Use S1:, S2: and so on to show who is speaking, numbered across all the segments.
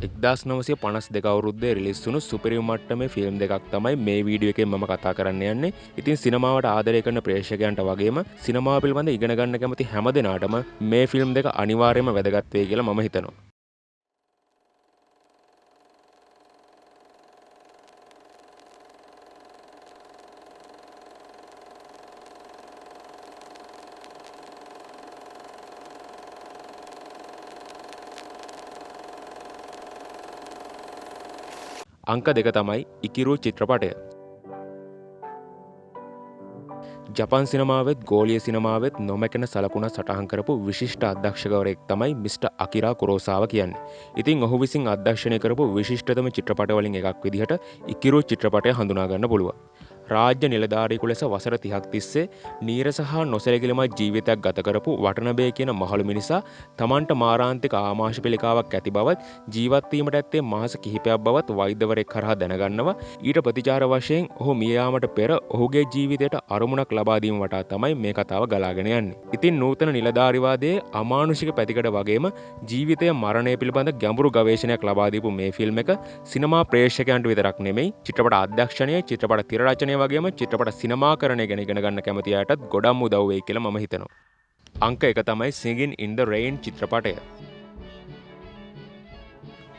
S1: 1952 අවුරුද්දේ රිලීස් වුණු සුපිරිම මට්ටමේ ෆිල්ම් දෙකක් තමයි මේ වීඩියෝ එකෙන් මම කතා කරන්න යන්නේ. ඉතින් සිනමාවට ආදරය කරන ප්‍රේක්ෂකයන්ට වගේම සිනමාව පිළිබඳ ඉගෙන ගන්න කැමති හැම දෙනාටම මේ ෆිල්ම් දෙක අනිවාර්යයෙන්ම වැදගත් වෙයි කියලා මම හිතනවා. අංක දෙක තමයි ඉකිරු චිත්‍රපටය. ජපන් සිනමාවෙත් ගෝලීය සිනමාවෙත් නොමැකෙන සලකුණ සටහන් කරපු විශිෂ්ට අධ්‍යක්ෂකවරයෙක් තමයි මිස්ටර් අකිරා කුරෝසාවා කියන්නේ. ඉතින් ඔහු විසින් අධ්‍යක්ෂණය කරපු විශිෂ්ටතම චිත්‍රපටවලින් එකක් විදිහට ඉකිරු චිත්‍රපටය හඳුනා ගන්න පුළුවන්. රාජ්‍ය නිලධාරියෙකු ලෙස වසර 30ක් තිස්සේ නීරස හා නොසැලකිලිමත් ජීවිතයක් ගත කරපු වටනබේ කියන මහලු මිනිසා තමන්ට මාරාන්තික ආමාශ පිළිකාවක් ඇති බවත් ජීවත් වීමට ඇත්තේ මාස කිහිපයක් බවත් වෛද්‍යවරයෙක් කරහා දැනගන්නවා. ඊට ප්‍රතිචාර වශයෙන් ඔහු මිය යාමට පෙර ඔහුගේ ජීවිතයට අරමුණක් ලබා දීම වටා තමයි මේ කතාව ගලාගෙන යන්නේ. ඉතින් නූතන නිලධාරිවාදයේ අමානුෂික පැතිකඩ වගේම ජීවිතය මරණය පිළිබඳ ගැඹුරු ගවේෂණයක් ලබා දීපු මේ ෆිල්ම් එක සිනමා ප්‍රේක්ෂකයන්ට විතරක් නෙමෙයි චිත්‍රපට අධ්‍යක්ෂණය චිත්‍රපට තිර රචනය වගේම චිත්‍රපට සිනමාකරණය ගැන ඉගෙන ගන්න කැමති අයටත් ගොඩක් උදව් වෙයි කියලා මම හිතනවා. අංක 1 තමයි Singing in the Rain චිත්‍රපටය.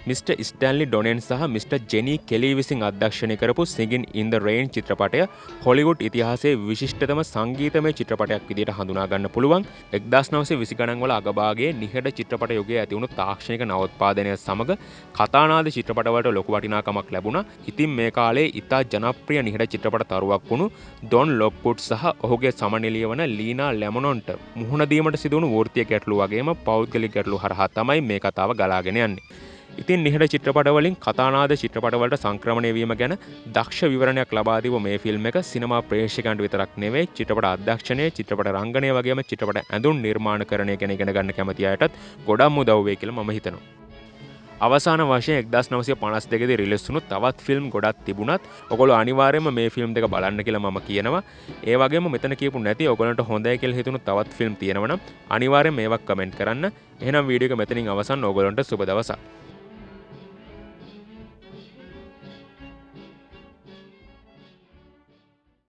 S1: මිස්ටර් ස්ටැන්ලි ඩොනෙන් සහ මිස්ටර් ජෙනී කෙලි විසින් අධ්‍යක්ෂණය කරපු Singing in the Rain චිත්‍රපටය හොලිවුඩ් ඉතිහාසයේ විශිෂ්ටතම සංගීතමය චිත්‍රපටයක් විදිහට හඳුනා ගන්න පුළුවන්. 1920 ගණන් වල අගභාගයේ නිහඬ චිත්‍රපට යුගයේ ඇති වුණු තාක්ෂණික නවෝත්පාදනය සමග කතානාද චිත්‍රපටවලට ලොකු වටිනාකමක් ලැබුණා. ඉතින් මේ කාලේ ඉතා ජනප්‍රිය නිහඬ චිත්‍රපට තරුවක් වුණු ඩොන් ලොක්වුඩ් සහ ඔහුගේ සමනෙලිය වන ලීනා ලැමනොන්ට මුහුණ දීමට සිදුවුණු වෘත්තීය ගැටලු වගේම පෞද්ගලික ගැටලු හරහා තමයි මේ කතාව ගලාගෙන යන්නේ. ඉතින් නිහඬ චිත්‍රපටවලින් කතානාද චිත්‍රපටවලට සංක්‍රමණය වීම ගැන දක්ෂ විවරණයක් ලබා දීපු මේ ෆිල්ම් එක සිනමා ප්‍රේක්ෂකයන්ට විතරක් නෙවෙයි චිත්‍රපට අධ්‍යක්ෂණය චිත්‍රපට රංගනය වගේම චිත්‍රපට ඇඳුම් නිර්මාණකරණය ගැන ඉගෙන ගන්න කැමති අයටත් ගොඩක් උදව් වෙයි කියලා මම හිතනවා. අවසාන වශයෙන් 1952 දී රිලීස් වුණු තවත් ෆිල්ම් ගොඩක් තිබුණත් ඔයගොල්ලෝ අනිවාර්යයෙන්ම මේ ෆිල්ම් දෙක බලන්න කියලා මම කියනවා. ඒ වගේම මෙතන කියපු නැති ඔයගොල්ලන්ට හොඳයි කියලා හිතුණු තවත් ෆිල්ම් තියෙනවා නම් අනිවාර්යයෙන් මේවා කමෙන්ට් කරන්න. එහෙනම් වීඩියෝ එක මෙතනින් අවසන්. ඔයගොල්ලන්ට සුබ දවසක්.